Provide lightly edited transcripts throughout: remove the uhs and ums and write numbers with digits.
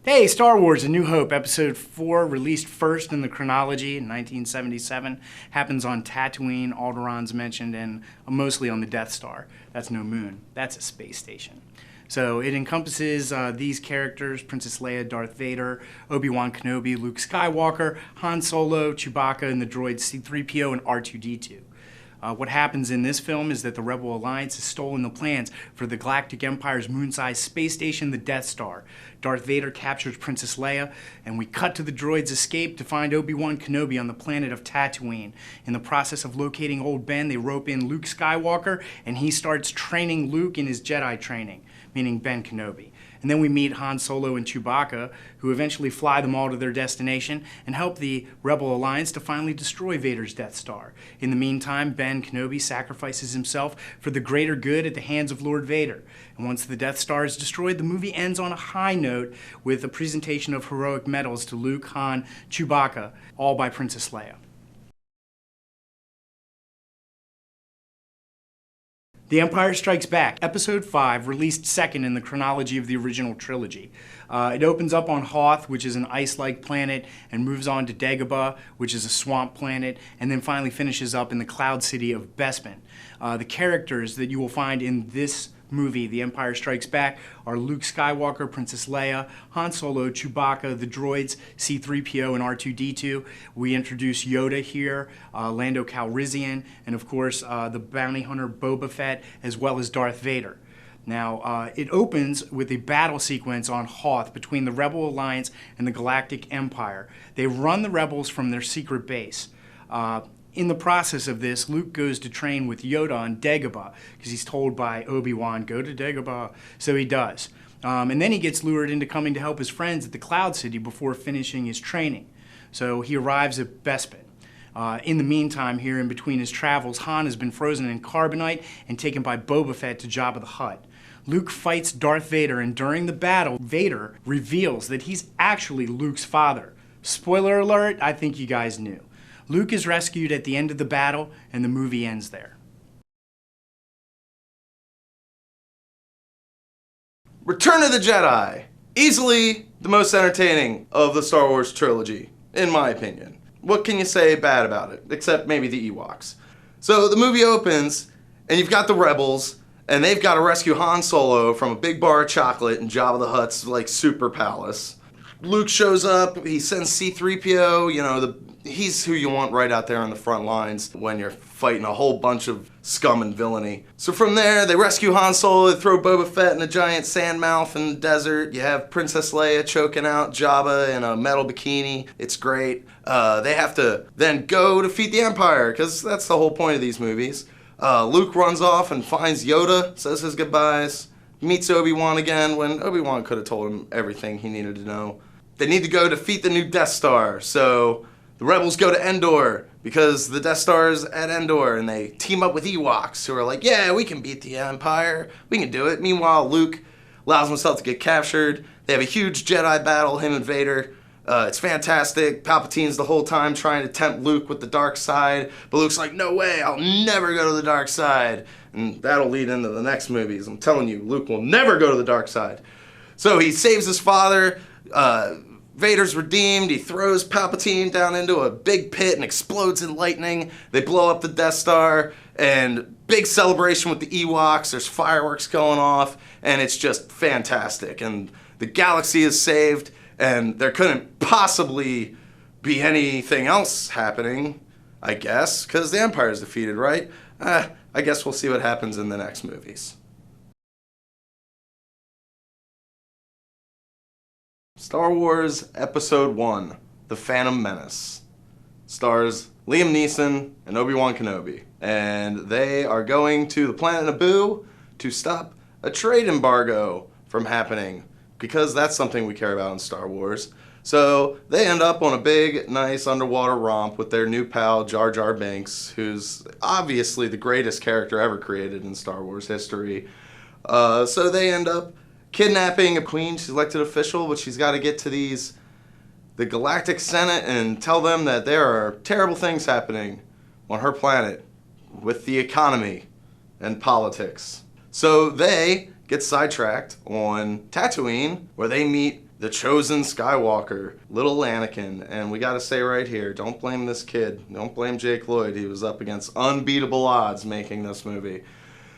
Hey, Star Wars A New Hope, Episode 4, released first in the chronology in 1977, happens on Tatooine, Alderaan's mentioned, and mostly on the Death Star. That's no moon, that's a space station. So it encompasses these characters: Princess Leia, Darth Vader, Obi-Wan Kenobi, Luke Skywalker, Han Solo, Chewbacca, and the droids C-3PO and R2-D2. What happens in this film is that the Rebel Alliance has stolen the plans for the Galactic Empire's moon-sized space station, the Death Star. Darth Vader captures Princess Leia, and we cut to the droid's escape to find Obi-Wan Kenobi on the planet of Tatooine. In the process of locating old Ben, they rope in Luke Skywalker, and he starts training Luke in his Jedi training, meaning Ben Kenobi. And then we meet Han Solo and Chewbacca, who eventually fly them all to their destination and help the Rebel Alliance to finally destroy Vader's Death Star. In the meantime, Ben Kenobi sacrifices himself for the greater good at the hands of Lord Vader. And once the Death Star is destroyed, the movie ends on a high note with a presentation of heroic medals to Luke, Han, Chewbacca, all by Princess Leia. The Empire Strikes Back, Episode 5, released second in the chronology of the original trilogy. It opens up on Hoth, which is an ice-like planet, and moves on to Dagobah, which is a swamp planet, and then finally finishes up in the cloud city of Bespin. The characters that you will find in this movie, The Empire Strikes Back, are Luke Skywalker, Princess Leia, Han Solo, Chewbacca, the droids, C-3PO and R2-D2. We introduce Yoda here, Lando Calrissian, and of course the bounty hunter Boba Fett, as well as Darth Vader. Now, it opens with a battle sequence on Hoth between the Rebel Alliance and the Galactic Empire. They run the rebels from their secret base. In the process of this, Luke goes to train with Yoda on Dagobah because he's told by Obi-Wan, go to Dagobah, so he does. And then he gets lured into coming to help his friends at the Cloud City before finishing his training. So he arrives at Bespin. In the meantime, here in between his travels, Han has been frozen in carbonite and taken by Boba Fett to Jabba the Hutt. Luke fights Darth Vader, and during the battle, Vader reveals that he's actually Luke's father. Spoiler alert, I think you guys knew. Luke is rescued at the end of the battle, and the movie ends there. Return of the Jedi. Easily the most entertaining of the Star Wars trilogy, in my opinion. What can you say bad about it, except maybe the Ewoks? So the movie opens, and you've got the rebels, and they've got to rescue Han Solo from a big bar of chocolate in Jabba the Hutt's like super palace. Luke shows up, he sends C-3PO, you know, he's who you want right out there on the front lines when you're fighting a whole bunch of scum and villainy. So from there, they rescue Han Solo, they throw Boba Fett in a giant sand mouth in the desert. You have Princess Leia choking out Jabba in a metal bikini. It's great. They have to then go defeat the Empire, because that's the whole point of these movies. Luke runs off and finds Yoda, says his goodbyes, meets Obi-Wan again when Obi-Wan could have told him everything he needed to know. They need to go defeat the new Death Star, so the rebels go to Endor because the Death Star is at Endor, and they team up with Ewoks who are like, yeah, we can beat the Empire, we can do it. Meanwhile, Luke allows himself to get captured. They have a huge Jedi battle, him and Vader. It's fantastic. Palpatine's the whole time trying to tempt Luke with the dark side, but Luke's like, no way, I'll never go to the dark side. And that'll lead into the next movies. I'm telling you, Luke will never go to the dark side. So he saves his father. Vader's redeemed. He throws Palpatine down into a big pit and explodes in lightning. They blow up the Death Star, and big celebration with the Ewoks. There's fireworks going off, and it's just fantastic. And the galaxy is saved, and there couldn't possibly be anything else happening, I guess, because the Empire is defeated, right? I guess we'll see what happens in the next movies. Star Wars Episode 1, The Phantom Menace, stars Liam Neeson and Obi-Wan Kenobi, and they are going to the planet Naboo to stop a trade embargo from happening, because that's something we care about in Star Wars. So they end up on a big, nice underwater romp with their new pal Jar Jar Binks, who's obviously the greatest character ever created in Star Wars history. So they end up kidnapping a queen. She's elected official, but she's got to get to the Galactic Senate and tell them that there are terrible things happening on her planet with the economy and politics. So they get sidetracked on Tatooine, where they meet the chosen Skywalker, little Anakin. And we gotta say right here, don't blame this kid. Don't blame Jake Lloyd. He was up against unbeatable odds making this movie.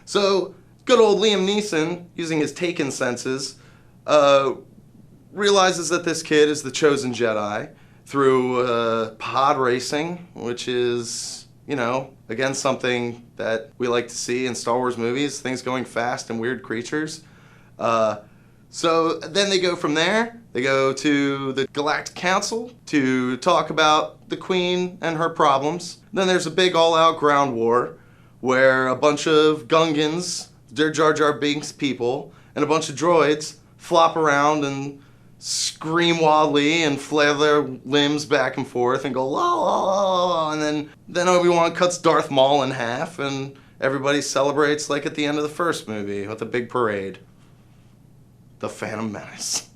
So, good old Liam Neeson, using his Taken senses, realizes that this kid is the chosen Jedi through pod racing, which is, you know, again, something that we like to see in Star Wars movies, things going fast and weird creatures. So then they go from there, they go to the Galactic Council to talk about the Queen and her problems. Then there's a big all-out ground war where a bunch of Gungans, they're Jar Jar Binks people, and a bunch of droids flop around and scream wildly and flail their limbs back and forth and go la la la la, and then Obi-Wan cuts Darth Maul in half and everybody celebrates like at the end of the first movie with a big parade. The Phantom Menace.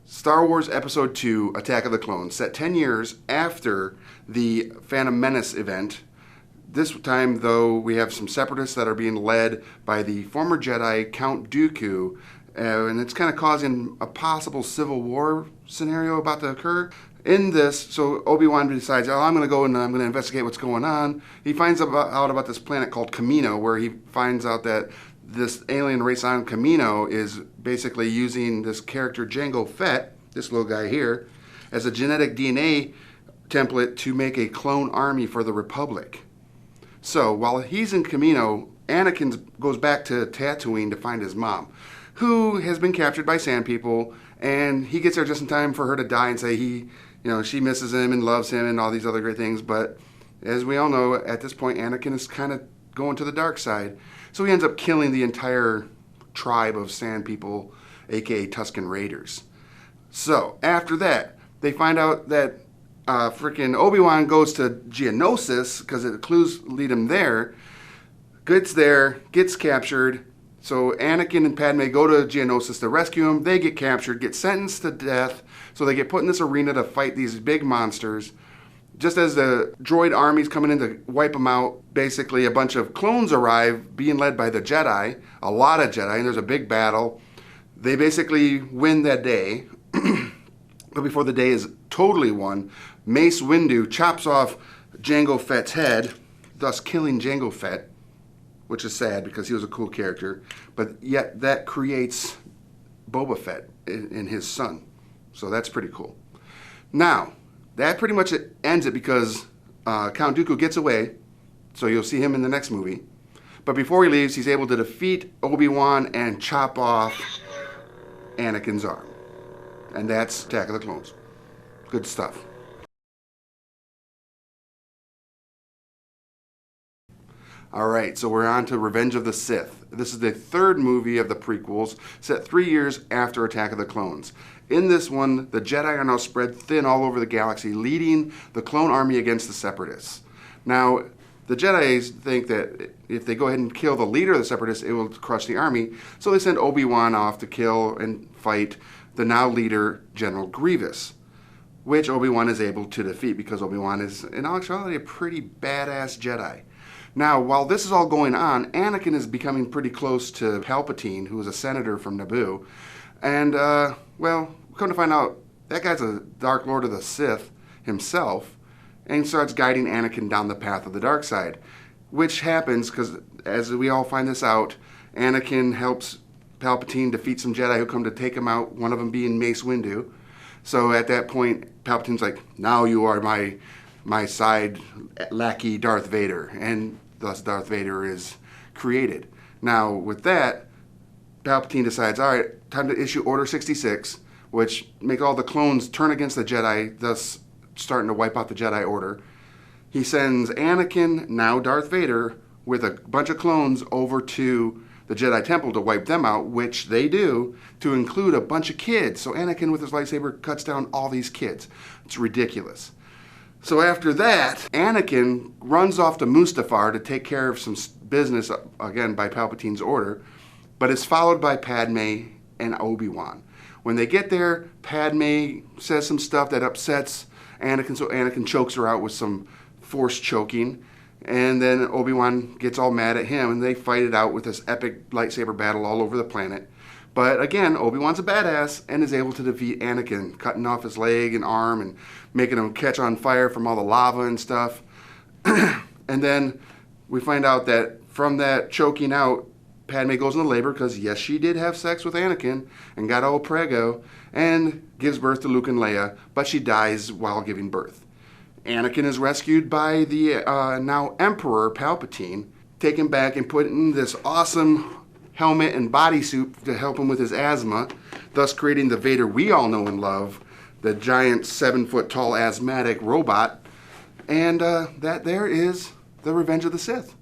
Star Wars Episode II, Attack of the Clones, set 10 years after the Phantom Menace event. This time, though, we have some separatists that are being led by the former Jedi Count Dooku, and it's kind of causing a possible civil war scenario about to occur. In this, so Obi-Wan decides, oh, I'm going to go and I'm going to investigate what's going on. He finds out about this planet called Kamino, where he finds out that this alien race on Kamino is basically using this character Jango Fett, this little guy here, as a genetic DNA template to make a clone army for the Republic. So while he's in Kamino, Anakin goes back to Tatooine to find his mom, who has been captured by Sand People, and he gets there just in time for her to die and say she misses him and loves him and all these other great things. But as we all know, at this point, Anakin is kind of going to the dark side. So he ends up killing the entire tribe of Sand People, aka Tusken Raiders. So after that, they find out that freaking Obi-Wan goes to Geonosis because the clues lead him there. Gets there, gets captured. So Anakin and Padme go to Geonosis to rescue him. They get captured, get sentenced to death. So they get put in this arena to fight these big monsters. Just as the droid army's coming in to wipe them out, basically a bunch of clones arrive, being led by the Jedi, a lot of Jedi, and there's a big battle. They basically win that day. But before the day is totally won, Mace Windu chops off Jango Fett's head, thus killing Jango Fett, which is sad because he was a cool character. But yet that creates Boba Fett in his son. So that's pretty cool. Now, that pretty much ends it because Count Dooku gets away, so you'll see him in the next movie. But before he leaves, he's able to defeat Obi-Wan and chop off Anakin's arm. And that's Attack of the Clones. Good stuff. Alright, so we're on to Revenge of the Sith. This is the third movie of the prequels, set 3 years after Attack of the Clones. In this one, the Jedi are now spread thin all over the galaxy, leading the clone army against the Separatists. Now, the Jedi think that if they go ahead and kill the leader of the Separatists, it will crush the army, so they send Obi-Wan off to kill and fight the now leader, General Grievous, which Obi-Wan is able to defeat because Obi-Wan is, in actuality, a pretty badass Jedi. Now, while this is all going on, Anakin is becoming pretty close to Palpatine, who is a senator from Naboo. And, well, come to find out, that guy's a Dark Lord of the Sith himself, and starts guiding Anakin down the path of the dark side. Which happens because, as we all find this out, Anakin helps Palpatine defeat some Jedi who come to take him out, one of them being Mace Windu. So at that point, Palpatine's like, now you are my side lackey Darth Vader, and thus Darth Vader is created. Now with that, Palpatine decides, all right, time to issue Order 66, which make all the clones turn against the Jedi, thus starting to wipe out the Jedi Order. He sends Anakin, now Darth Vader, with a bunch of clones over to the Jedi Temple to wipe them out, which they do, to include a bunch of kids. So Anakin with his lightsaber cuts down all these kids. It's ridiculous. So after that, Anakin runs off to Mustafar to take care of some business, again by Palpatine's order, but is followed by Padme and Obi-Wan. When they get there, Padme says some stuff that upsets Anakin, so Anakin chokes her out with some force choking. And then Obi-Wan gets all mad at him, and they fight it out with this epic lightsaber battle all over the planet. But again, Obi-Wan's a badass and is able to defeat Anakin, cutting off his leg and arm and making him catch on fire from all the lava and stuff. And then we find out that from that choking out, Padme goes into labor because, yes, she did have sex with Anakin and got all prego and gives birth to Luke and Leia, but she dies while giving birth. Anakin is rescued by the now Emperor Palpatine, taken back and put in this awesome helmet and bodysuit to help him with his asthma, thus creating the Vader we all know and love, the giant 7-foot-tall asthmatic robot. And that there is the Revenge of the Sith.